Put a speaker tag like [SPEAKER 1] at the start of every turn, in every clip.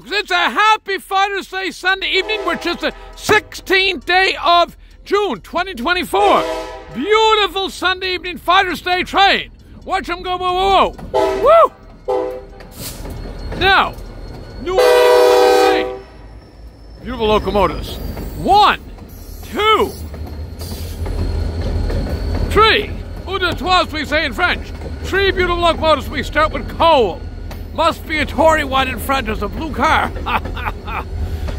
[SPEAKER 1] folks, it's a happy Father's Day Sunday evening, which is the 16th day of June 2024. Beautiful Sunday evening Father's Day train. Watch them go, whoa, whoa, whoa. Woo! Now, new train. Beautiful locomotives. 1, 2, 3. Ou de trois, we say in French. 3 beautiful locomotives. We start with Cove. Must be a Tory one in front. There's a blue car.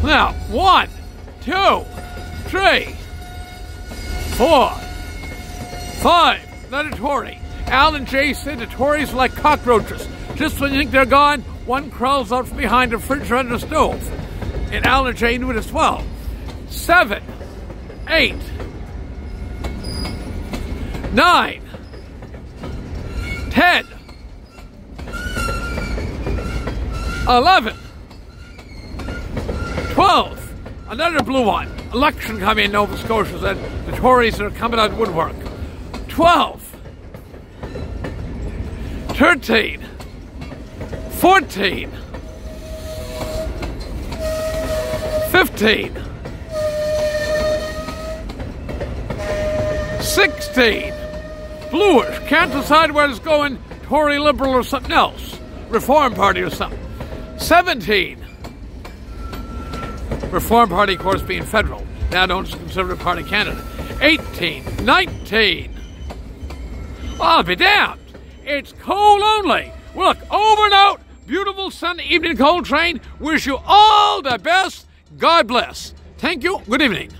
[SPEAKER 1] Now, 1, 2, 3, 4, 5. Not a Tory. Al and Jay said the Tories are like cockroaches. Just when you think they're gone, one crawls out from behind the fridge or under the stove. And Al and Jay knew it as well. 7, 8, 9, 10, 11, 12, another blue one. Election coming in Nova Scotia said the Tories are coming out of woodwork. 12, 13, 14, 15, 16, bluish, can't decide where it's going, Tory Liberal or something else, Reform Party or something. 17, Reform Party, of course, being federal, now known as Conservative Party Canada. 18, 19, I'll be damned, it's coal only. Look, over and out, beautiful Sunday evening coal train, wish you all the best, God bless. Thank you, good evening.